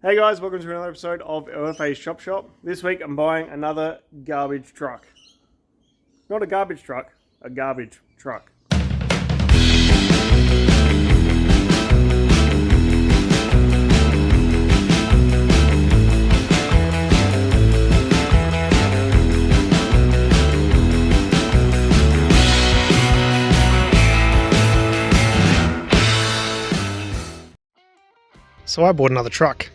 Hey guys, welcome to another episode of LFA's Shop. This week I'm buying another garbage truck. Not a garbage truck, a garbage truck. So I bought another truck.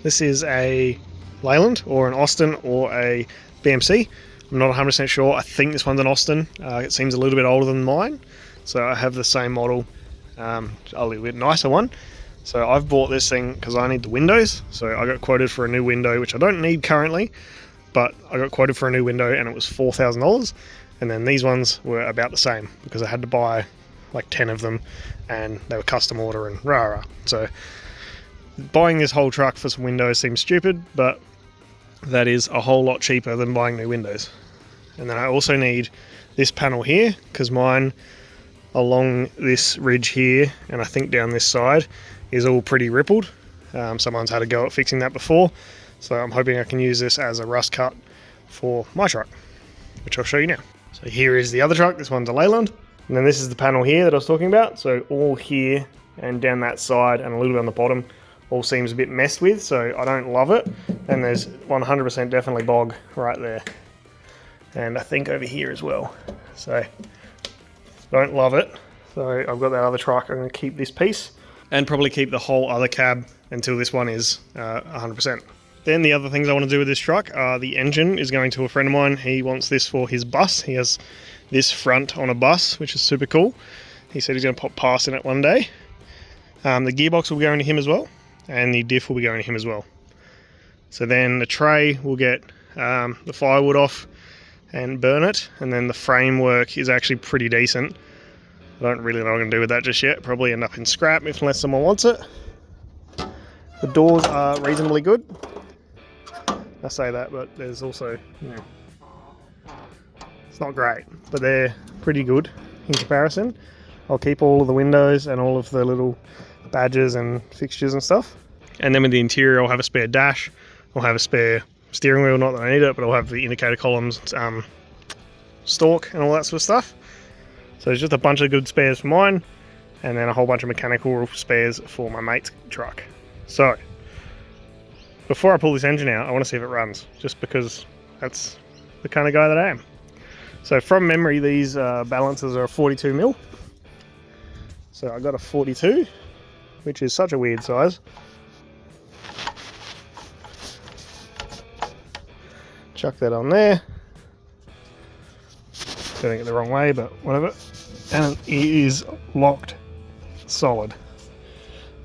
This is a Leyland or an Austin or a BMC. I'm not 100% sure. I think this one's an Austin. It seems a little bit older than mine. So I have the same model, a little bit nicer one. So I've bought this thing because I need the windows. So I got quoted for a new window, which I don't need currently, but I got quoted for a new window and it was $4,000. And then these ones were about the same because I had to buy like 10 of them and they were custom order and rah. So buying this whole truck for some windows seems stupid, but that is a whole lot cheaper than buying new windows. And then I also need this panel here because mine along this ridge here and I think down this side is all pretty rippled. Someone's had a go at fixing that before, so I'm hoping I can use this as a rust cut for my truck, which I'll show you now. So here is the other truck. This one's a Leyland, and then this is the panel here that I was talking about. So all here and down that side and a little bit on the bottom all seems a bit messed with, so I don't love it. And there's 100% definitely bog right there. And I think over here as well. So, don't love it. So I've got that other truck. I'm going to keep this piece and probably keep the whole other cab until this one is 100%. Then the other things I want to do with this truck are the engine is going to a friend of mine. He wants this for his bus. He has this front on a bus, which is super cool. He said he's going to pop past in it one day. The gearbox will be going to him as well. And the diff will be going to him as well. So then the tray will get the firewood off and burn it, and then the framework is actually pretty decent. I don't really know what I'm going to do with that just yet. Probably end up in scrap unless someone wants it. The doors are reasonably good. I say that, but there's also, it's not great, but they're pretty good in comparison. I'll keep all of the windows and all of the little badges and fixtures and stuff. And then with the interior, I'll have a spare dash. I'll have a spare steering wheel, not that I need it, but I'll have the indicator columns, stalk and all that sort of stuff. So there's just a bunch of good spares for mine, and then a whole bunch of mechanical spares for my mate's truck. So before I pull this engine out, I want to see if it runs, just because that's the kind of guy that I am. So from memory, these balances are 42 mil. So I got a 42, which is such a weird size. Chuck that on there. Doing it the wrong way, but whatever. And it is locked solid.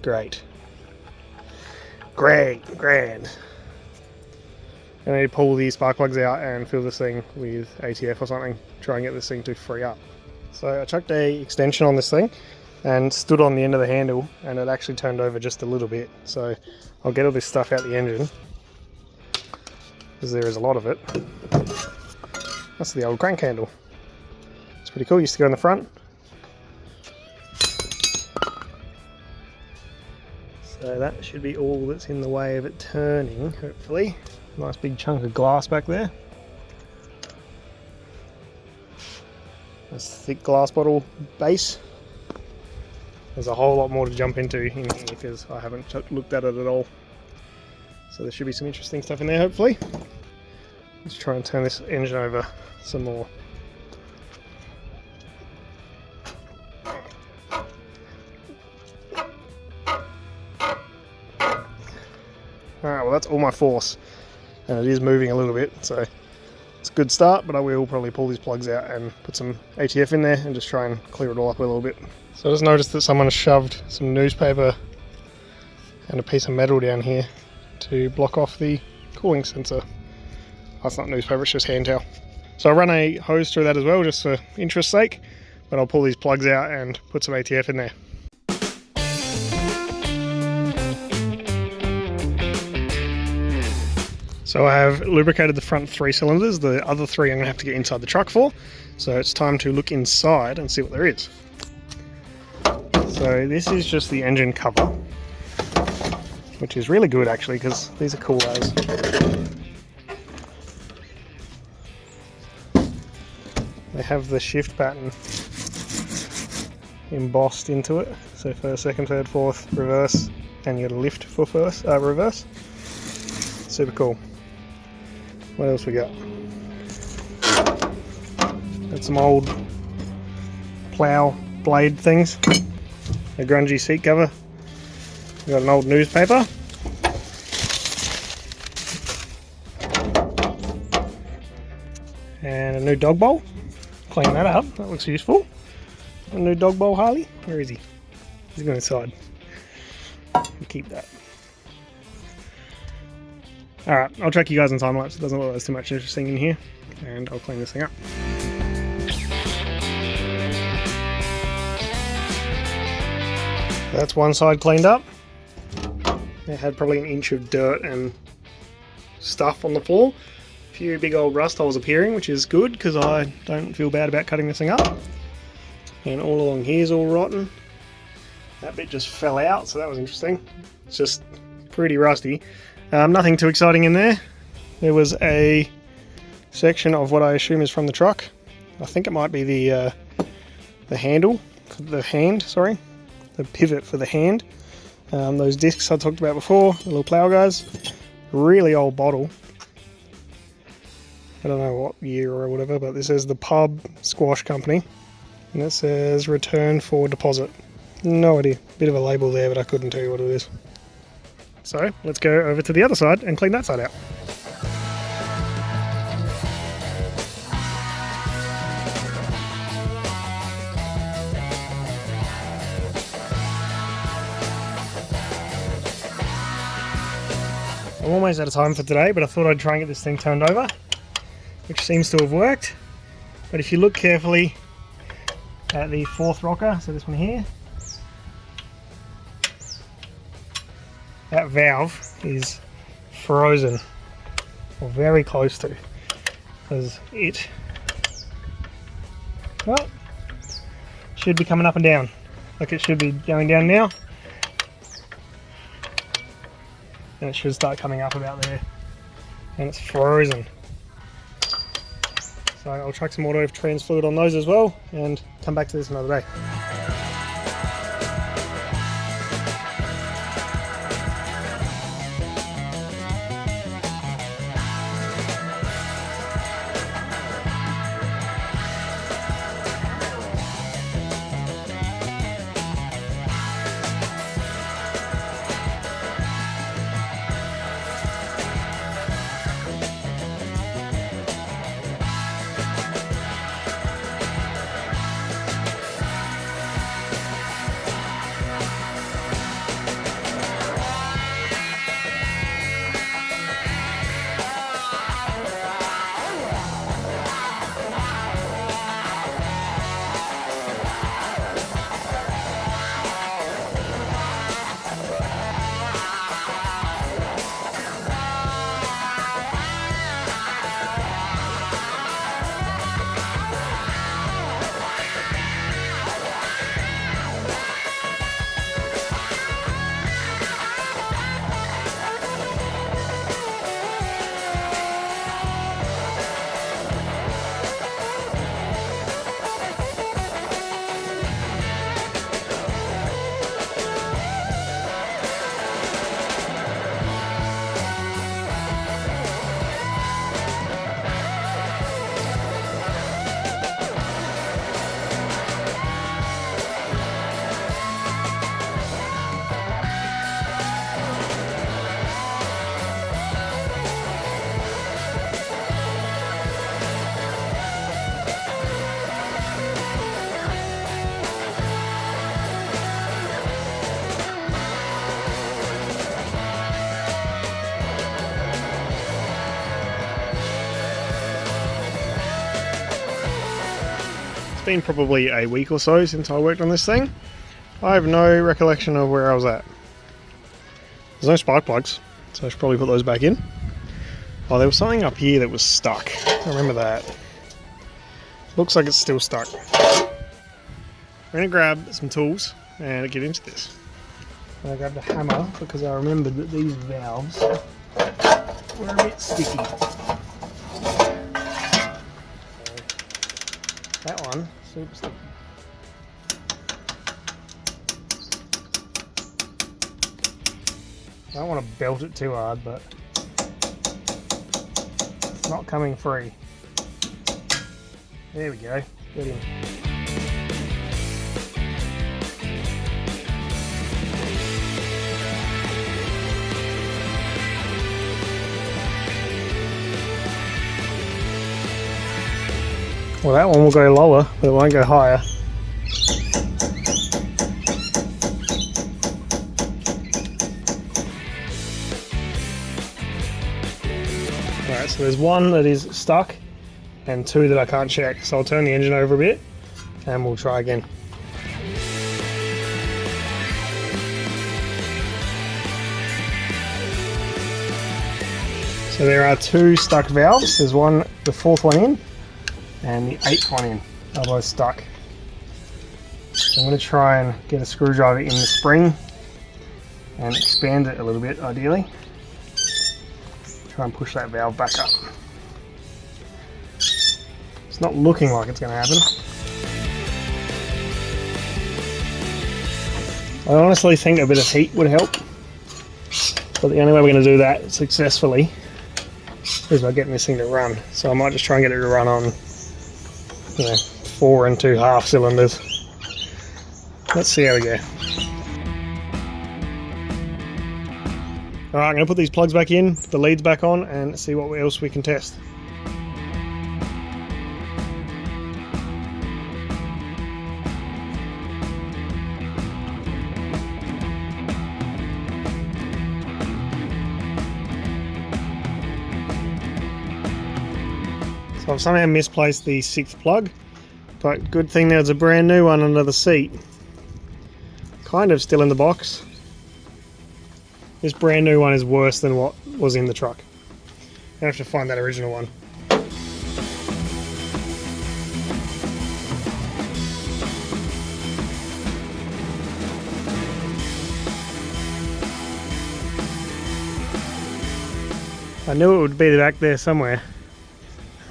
Great. Grand. I need to pull these spark plugs out and fill this thing with ATF or something. Try and get this thing to free up. So I chucked a extension on this thing and stood on the end of the handle, and it actually turned over just a little bit. So I'll get all this stuff out the engine, because there is a lot of it. That's the old crank handle. It's pretty cool. Used to go in the front. So that should be all that's in the way of it turning, hopefully. Nice big chunk of glass back there. Nice thick glass bottle base. There's a whole lot more to jump into in here because I haven't looked at it at all. So there should be some interesting stuff in there, hopefully. Let's try and turn this engine over some more. Alright, well that's all my force. And it is moving a little bit, so it's a good start, but I will probably pull these plugs out and put some ATF in there and just try and clear it all up a little bit. So I just noticed that someone has shoved some newspaper and a piece of metal down here to block off the cooling sensor. Oh, it's not newspaper, it's just hand towel. So I run a hose through that as well, just for interest's sake, but I'll pull these plugs out and put some ATF in there. So I have lubricated the front 3 cylinders. The other 3 I'm going to have to get inside the truck for. So it's time to look inside and see what there is. So this is just the engine cover. which is really good actually, because these are cool as. They have the shift pattern embossed into it, so first, second, third, fourth, reverse, and you got a lift for first, reverse. Super cool. What else we got? Got some old plough blade things, a grungy seat cover. We got an old newspaper. And a new dog bowl. Clean that up, that looks useful. A new dog bowl, Harley. Where is he? He's going inside. We'll keep that. Alright, I'll track you guys in time lapse. It doesn't look like there's too much interesting in here. And I'll clean this thing up. So that's one side cleaned up. It had probably an inch of dirt and stuff on the floor. A few big old rust holes appearing, which is good because I don't feel bad about cutting this thing up. And all along here is all rotten. That bit just fell out, so that was interesting. It's just pretty rusty. Nothing too exciting in there. There was a section of what I assume is from the truck. I think it might be the handle, the pivot for the hand. Those discs I talked about before, the little plough guys. Really old bottle. I don't know what year or whatever, but this is the Pub Squash Company. And it says return for deposit. No idea. Bit of a label there, but I couldn't tell you what it is. So let's go over to the other side and clean that side out. I'm almost out of time for today, but I thought I'd try and get this thing turned over, which seems to have worked. But if you look carefully at the fourth rocker, so this one here, that valve is frozen, or very close to, because it, well, should be coming up and down, like it should be going down now, and it should start coming up about there, and it's frozen. So I'll chuck some auto trans fluid on those as well, and come back to this another day. It's been probably a week or so since I worked on this thing. I have no recollection of where I was at. There's no spark plugs, so I should probably put those back in. Oh, there was something up here that was stuck. I remember that. Looks like it's still stuck. I'm going to grab some tools and get into this. I grabbed a hammer because I remembered that these valves were a bit sticky. So that one, super sticky. I don't want to belt it too hard, but it's not coming free. There we go, get in. Well, that one will go lower, but it won't go higher. Alright, so there's one that is stuck and two that I can't check. So I'll turn the engine over a bit and we'll try again. So there are two stuck valves. There's one, the fourth one in, and the eighth one in. They're both stuck. So I'm going to try and get a screwdriver in the spring and expand it a little bit, ideally. Try and push that valve back up. It's not looking like it's going to happen. I honestly think a bit of heat would help, but the only way we're going to do that successfully is by getting this thing to run. So I might just try and get it to run on, 4 2/2 cylinders. Let's see how we go. Alright, I'm going to put these plugs back in, put the leads back on, and see what else we can test. So I've somehow misplaced the 6th plug, but good thing there's a brand new one under the seat. Kind of still in the box. This brand new one is worse than what was in the truck. I have to find that original one. I knew it would be back there somewhere.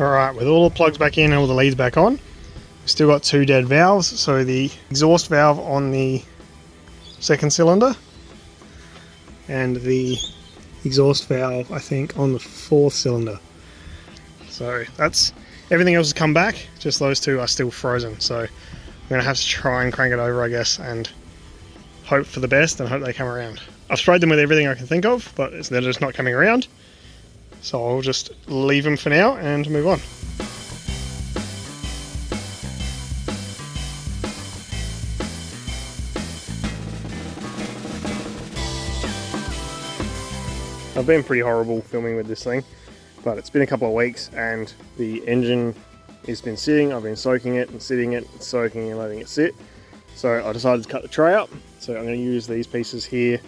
Alright, with all the plugs back in and all the leads back on, we've still got 2 dead valves. So the exhaust valve on the 2nd cylinder and the exhaust valve, I think, on the 4th cylinder. So that's everything else has come back, just those two are still frozen. So I'm going to have to try and crank it over, I guess, and hope for the best and hope they come around. I've sprayed them with everything I can think of, but they're just not coming around. So I'll just leave them for now and move on. I've been pretty horrible filming with this thing, but it's been a couple of weeks and the engine has been sitting. I've been soaking it and sitting it, soaking and letting it sit. So I decided to cut the tray up. So I'm going to use these pieces here,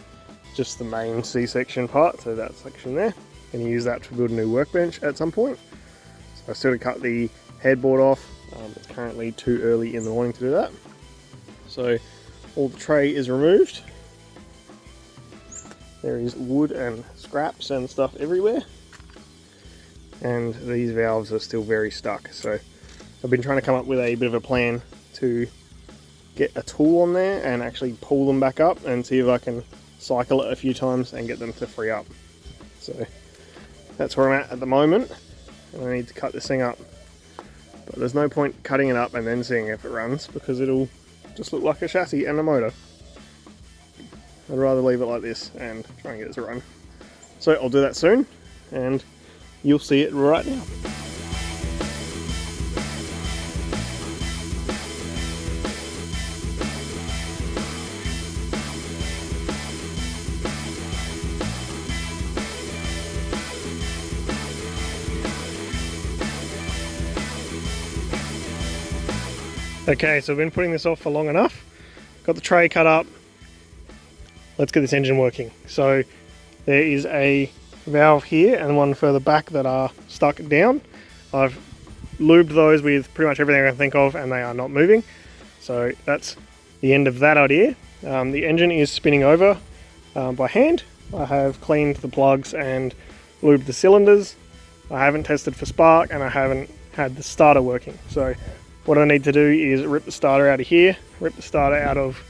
just the main C-section part, so that section there. I'm going to use that to build a new workbench at some point. So I still got to cut the headboard off. It's currently too early in the morning to do that. So all the tray is removed. There is wood and scraps and stuff everywhere. And these valves are still very stuck. So I've been trying to come up with a bit of a plan to get a tool on there and actually pull them back up and see if I can cycle it a few times and get them to free up. So that's where I'm at the moment. And I need to cut this thing up. But there's no point cutting it up and then seeing if it runs, because it'll just look like a chassis and a motor. I'd rather leave it like this and try and get it to run. So I'll do that soon, and you'll see it right now. Okay, so I've been putting this off for long enough. Got the tray cut up. Let's get this engine working. So there is a valve here and one further back that are stuck down. I've lubed those with pretty much everything I can think of and they are not moving. So that's the end of that idea. The engine is spinning over by hand. I have cleaned the plugs and lubed the cylinders. I haven't tested for spark, and I haven't had the starter working. So what I need to do is rip the starter out of here, rip the starter out of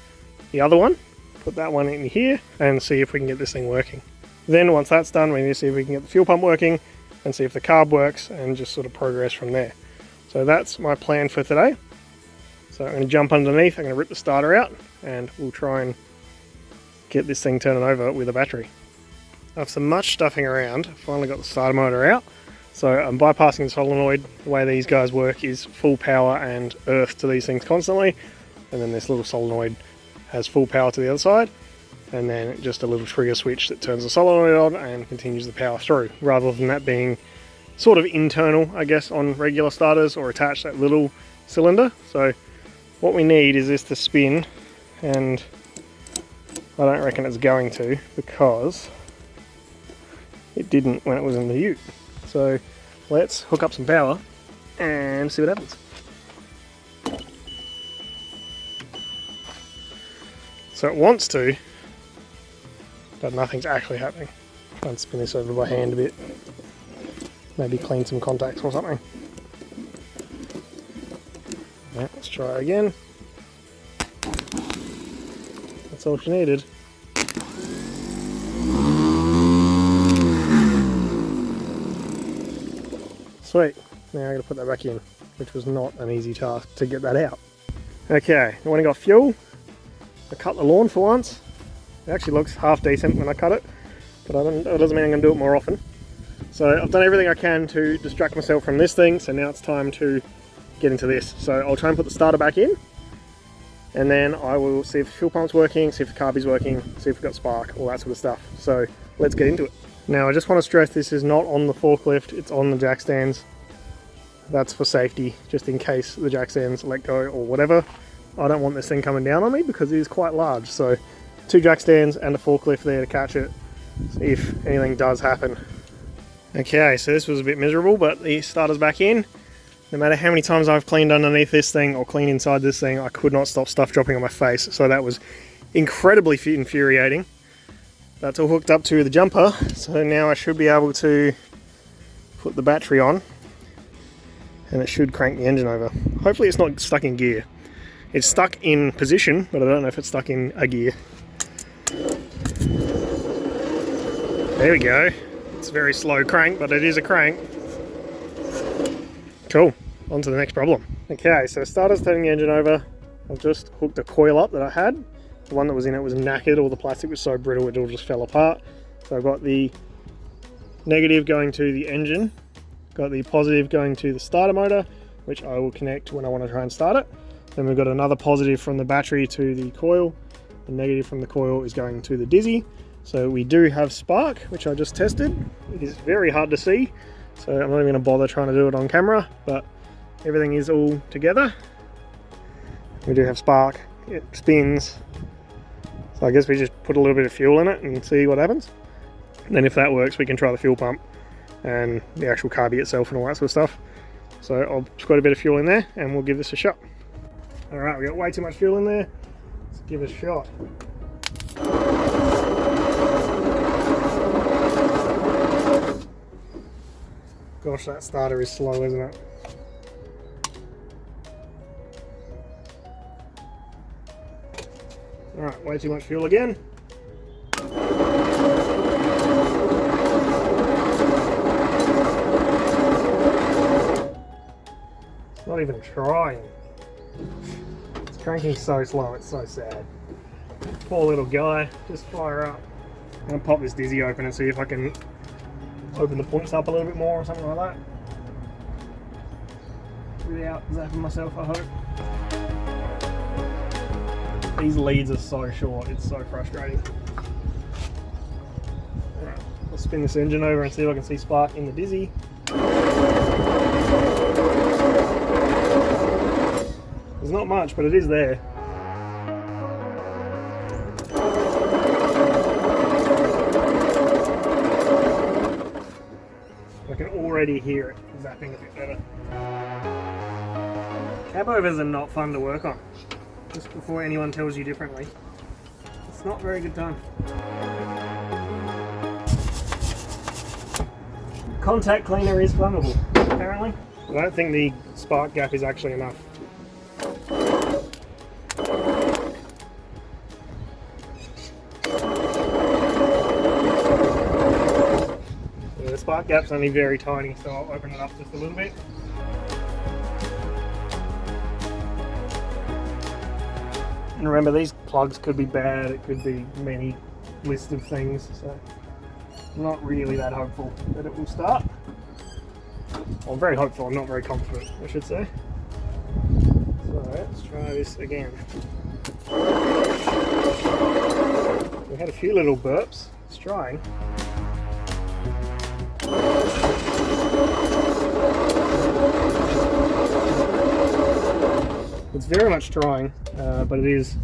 the other one, put that one in here, and see if we can get this thing working. Then once that's done, we need to see if we can get the fuel pump working and see if the carb works, and just sort of progress from there. So that's my plan for today. So I'm going to jump underneath, I'm going to rip the starter out, and we'll try and get this thing turning over with a battery. After some much stuffing around, I finally got the starter motor out. So I'm bypassing the solenoid. The way these guys work is full power and earth to these things constantly, and then this little solenoid has full power to the other side, and then just a little trigger switch that turns the solenoid on and continues the power through, rather than that being sort of internal, I guess, on regular starters, or attached to that little cylinder. So what we need is this to spin, and I don't reckon it's going to, because it didn't when it was in the ute. So let's hook up some power and see what happens. So it wants to, but nothing's actually happening. Try and spin this over by hand a bit. Maybe clean some contacts or something. Yeah, let's try again. That's all she needed. Sweet, now I gotta put that back in, which was not an easy task to get that out. Okay, I went and got fuel. I cut the lawn for once. It actually looks half decent when I cut it, but that doesn't mean I'm gonna do it more often. So I've done everything I can to distract myself from this thing, so now it's time to get into this. So I'll try and put the starter back in, and then I will see if the fuel pump's working, see if the carb is working, see if we've got spark, all that sort of stuff. So let's get into it. Now I just want to stress this is not on the forklift, it's on the jack stands. That's for safety, just in case the jack stands let go or whatever. I don't want this thing coming down on me because it is quite large. So 2 jack stands and a forklift there to catch it if anything does happen. Okay, so this was a bit miserable, but the starter's back in. No matter how many times I've cleaned underneath this thing or cleaned inside this thing, I could not stop stuff dropping on my face. So that was incredibly infuriating. That's all hooked up to the jumper, so now I should be able to put the battery on, and it should crank the engine over. Hopefully it's not stuck in gear. It's stuck in position, but I don't know if it's stuck in a gear. There we go. It's a very slow crank, but it is a crank. Cool, on to the next problem. Okay, so starter's turning the engine over. I've just hooked a coil up that I had. The one that was in it was knackered, all the plastic was so brittle it all just fell apart. So I've got the negative going to the engine, got the positive going to the starter motor, which I will connect when I want to try and start it. Then we've got another positive from the battery to the coil. The negative from the coil is going to the dizzy. So we do have spark, which I just tested. It is very hard to see, so I'm not even going to bother trying to do it on camera, but everything is all together. We do have spark, it spins. So I guess we just put a little bit of fuel in it and see what happens. And then if that works, we can try the fuel pump and the actual carby itself and all that sort of stuff. So I'll squirt a bit of fuel in there and we'll give this a shot. Alright, we got way too much fuel in there. Let's give it a shot. Gosh, that starter is slow, isn't it? Alright, way too much fuel again. It's not even trying. It's cranking so slow, it's so sad. Poor little guy, just fire up. I'm going to pop this dizzy open and see if I can open the points up a little bit more or something like that. Without zapping myself, I hope. These leads are so short, it's so frustrating. Alright, I'll spin this engine over and see if I can see spark in the dizzy. There's not much, but it is there. I can already hear it zapping a bit better. Cab overs are not fun to work on. Just before anyone tells you differently. It's not very good time. contact cleaner is flammable, apparently. I don't think the spark gap is actually enough. Yeah, the spark gap's only very tiny, so I'll open it up just a little bit. And remember, these plugs could be bad, it could be many list of things, so I'm not really that hopeful that it will start. Well, I'm very hopeful, I'm not very confident, I should say. So let's try this again. We had a few little burps. It's trying. It's very much trying, but it is,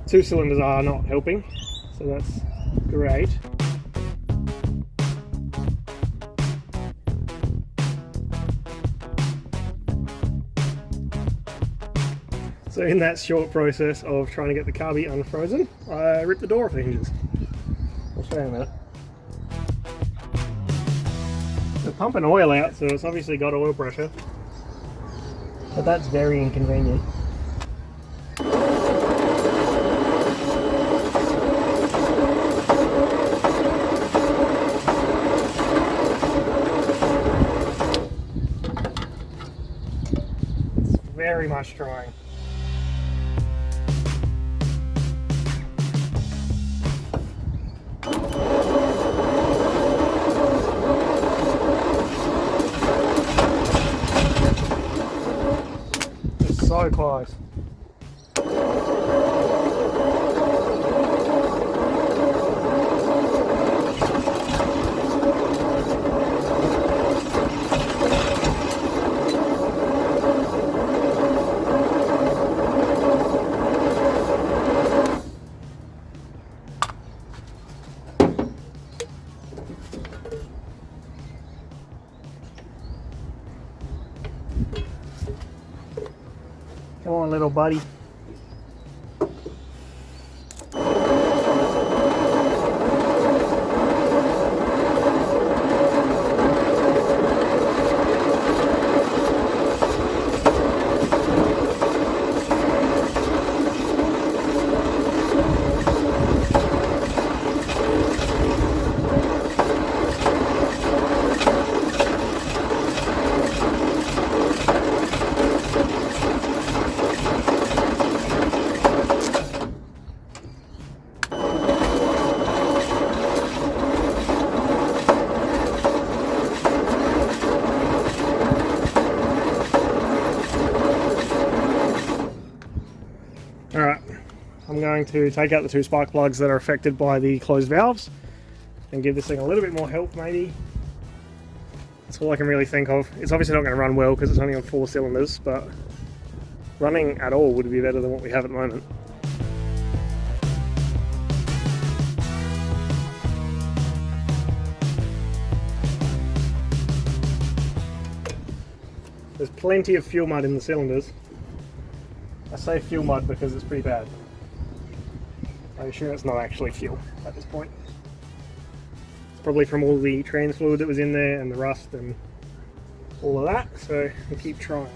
2 cylinders are not helping, so that's great. So in that short process of trying to get the carby unfrozen, I ripped the door off the hinges. I'll show you in a minute. They're pumping oil out, so it's obviously got oil pressure, but that's very inconvenient. It's very much trying. So close. Come on, little buddy. Alright, I'm going to take out the 2 spark plugs that are affected by the closed valves and give this thing a little bit more help maybe. That's all I can really think of. It's obviously not going to run well because it's only on 4 cylinders, but running at all would be better than what we have at the moment. There's plenty of fuel mud in the cylinders. I say fuel mud because it's pretty bad. I'm sure it's not actually fuel at this point. It's probably from all the trans fluid that was in there and the rust and all of that, so we'll keep trying.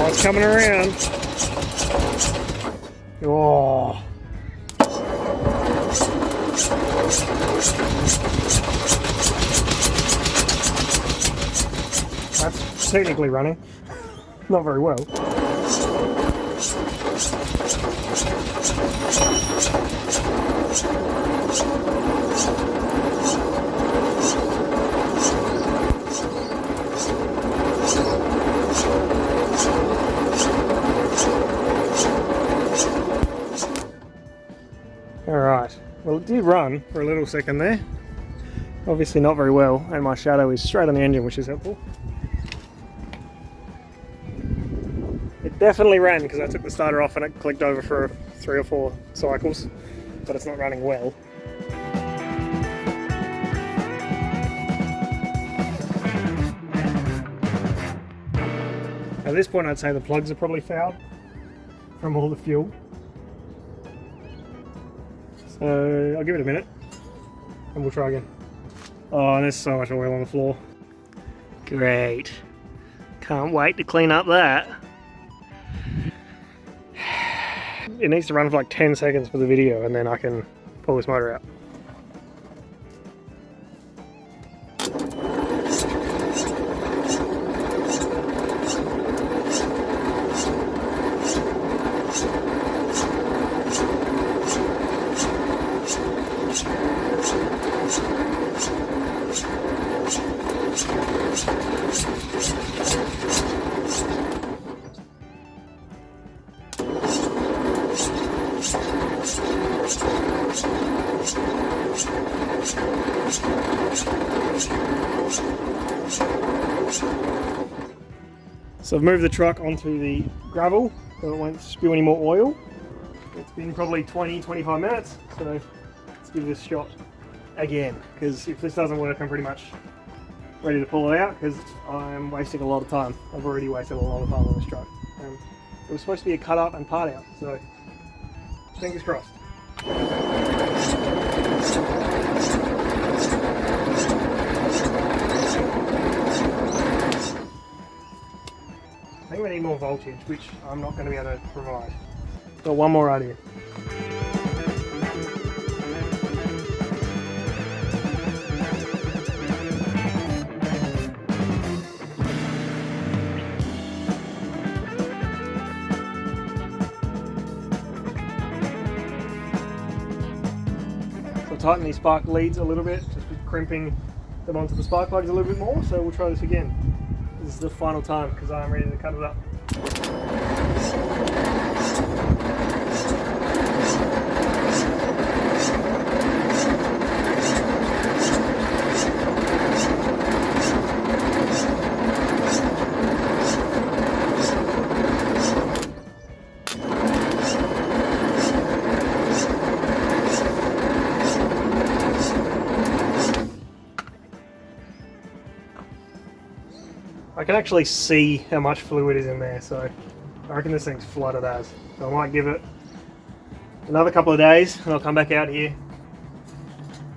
Oh, it's coming around. Oh. That's technically running. Not very well. Alright, well it did run for a little second there. Obviously not very well, and my shadow is straight on the engine, which is helpful. It definitely ran because I took the starter off and it clicked over for 3 or 4 cycles, but it's not running well. At this point I'd say the plugs are probably fouled from all the fuel. So I'll give it a minute and we'll try again. Oh, and there's so much oil on the floor. Great. Can't wait to clean up that. It needs to run for like 10 seconds for the video and then I can pull this motor out. So I've moved the truck onto the gravel so it won't spew any more oil. It's been probably 20-25 minutes, so let's give this a shot again, because if this doesn't work I'm pretty much ready to pull it out because I'm wasting a lot of time. I've already wasted a lot of time on this truck. It was supposed to be a cut up and part out, so fingers crossed. I think we need more voltage, which I'm not going to be able to provide. Got one more right here. So tighten these spark leads a little bit, just with crimping them onto the spark plugs a little bit more, so we'll try this again. This is the final time because I'm ready to cut it up. I can actually see how much fluid is in there, so I reckon this thing's flooded as. So I might give it another couple of days and I'll come back out here,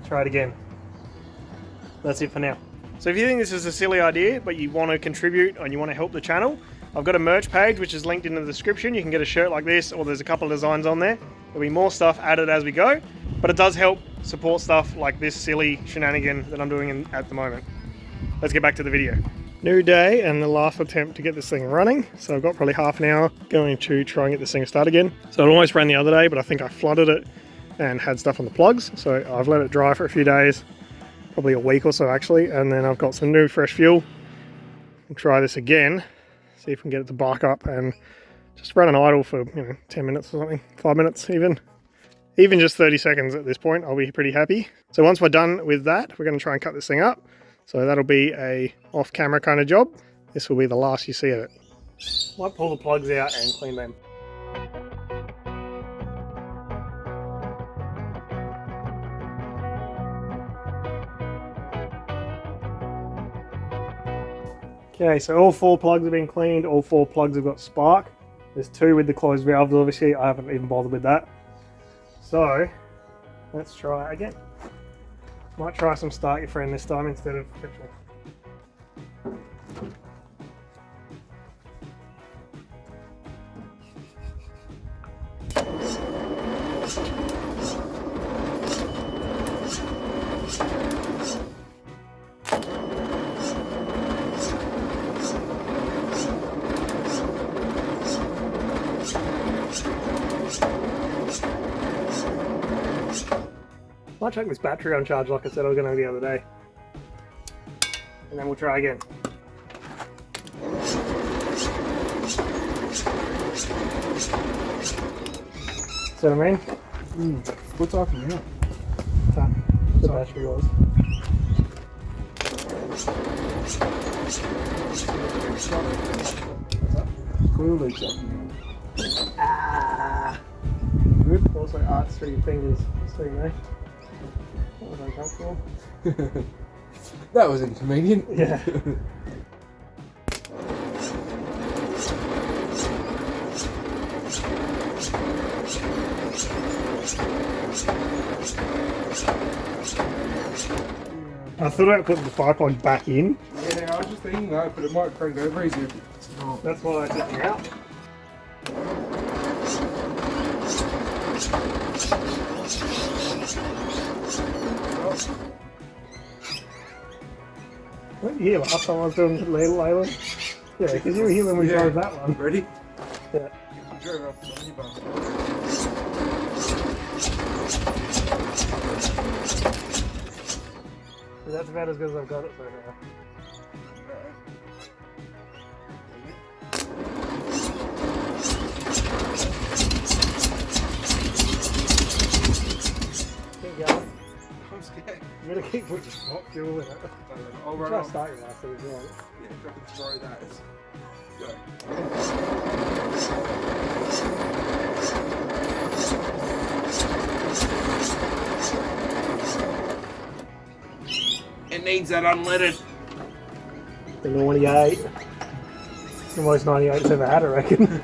try it again. That's it for now. So if you think this is a silly idea but you want to contribute and you want to help the channel, I've got a merch page which is linked in the description. You can get a shirt like this, or there's a couple of designs on there. There'll be more stuff added as we go, but it does help support stuff like this silly shenanigan that I'm doing at the moment. Let's get back to the video. New day and the last attempt to get this thing running. So I've got probably half an hour going to try and get this thing to start again. So it almost ran the other day, but I think I flooded it and had stuff on the plugs. So I've let it dry for a few days, probably a week or so actually. And then I've got some new fresh fuel. We'll try this again, see if we can get it to bark up and just run an idle for 10 minutes or something, 5 minutes even. Even just 30 seconds at this point, I'll be pretty happy. So once we're done with that, we're going to try and cut this thing up. So that'll be a off-camera kind of job. This will be the last you see of it. Might pull the plugs out and clean them. Okay, so all 4 plugs have been cleaned. All 4 plugs have got spark. There's 2 with the closed valves, obviously. I haven't even bothered with that. So let's try it again. Might try some Start Your Friend this time instead of petrol. might check this battery on charge like I said I was going to the other day. And then we'll try again. See what I mean? What's talking out? The battery was. Clearly talking out. Ah! Good. Also arts through your fingers, so you know. That was uncomfortable. That was inconvenient. Yeah. I thought about putting the fire plug back in. Yeah, I was just thinking that, but it might crank over easier if it's not. That's why I took it out. Weren't you here last time I was doing Leyland? Yeah, because you were here when we drove that one. Ready? Yeah. You drove off the minibus. So that's about as good as I've got it so far. Keep going. I'm scared. You gotta keep putting hot fuel in it. I'll run Try off. starting last if you want. Yeah, if I can throw that. Go. It needs that unleaded. The 98. The most 98's ever had, I reckon.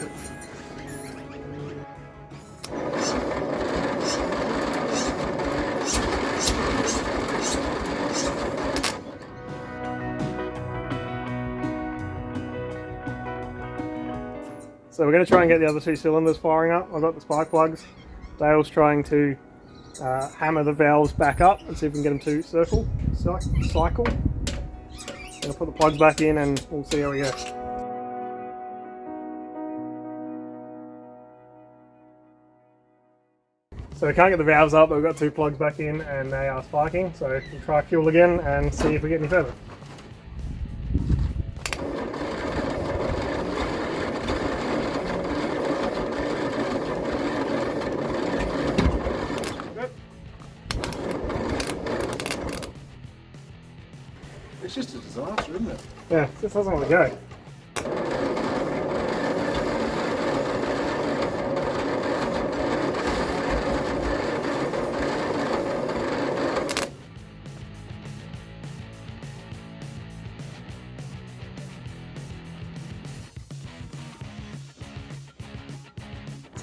So we're going to try and get the other two cylinders firing up. I've got the spark plugs. Dale's trying to hammer the valves back up and see if we can get them to cycle. Going to put the plugs back in and we'll see how we go. So we can't get the valves up, but we've got two plugs back in and they are sparking. So we'll try fuel again and see if we get any further. It's just a disaster, isn't it? Yeah, it just doesn't want to go.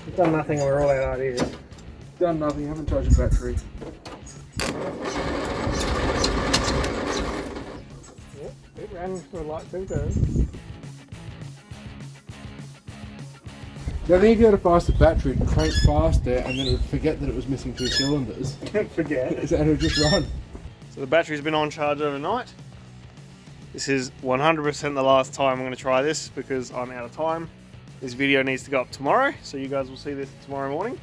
We've done nothing and we're all out of ideas. Done nothing, haven't charged the battery. It ran for like 2 turns. Yeah, I think if you had a faster battery, it'd crank faster and then it would forget that it was missing 2 cylinders. Forget. And it would just run. So the battery's been on charge overnight. This is 100% the last time I'm going to try this because I'm out of time. This video needs to go up tomorrow, so you guys will see this tomorrow morning.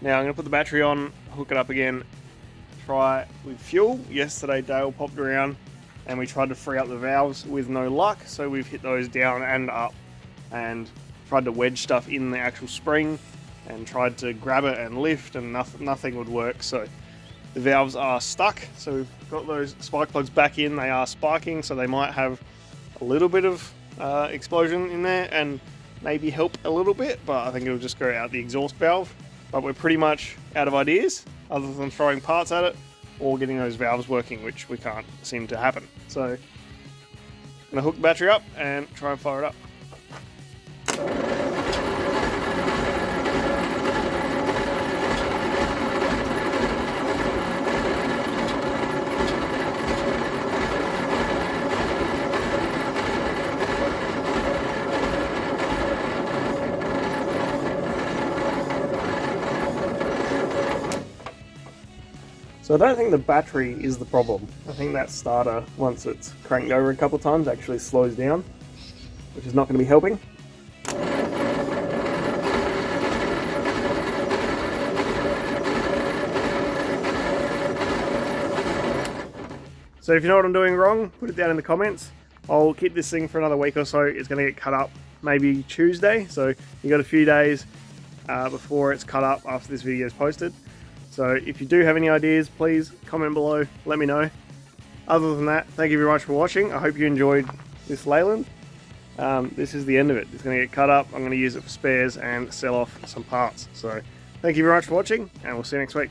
Now I'm going to put the battery on, hook it up again, try with fuel. Yesterday Dale popped around and we tried to free up the valves with no luck, so we've hit those down and up and tried to wedge stuff in the actual spring and tried to grab it and lift and nothing would work. So the valves are stuck, so we've got those spark plugs back in. They are sparking, so they might have a little bit of explosion in there and maybe help a little bit, but I think it'll just go out the exhaust valve. But we're pretty much out of ideas other than throwing parts at it or getting those valves working, which we can't seem to happen. So I'm gonna hook the battery up and try and fire it up. So I don't think the battery is the problem. I think that starter, once it's cranked over a couple of times, actually slows down, which is not going to be helping. So if you know what I'm doing wrong, put it down in the comments. I'll keep this thing for another week or so. It's going to get cut up maybe Tuesday, so you got a few days before it's cut up after this video is posted. So if you do have any ideas, please comment below, let me know. Other than that, thank you very much for watching. I hope you enjoyed this Leyland. This is the end of it. It's going to get cut up. I'm going to use it for spares and sell off some parts. So thank you very much for watching, and we'll see you next week.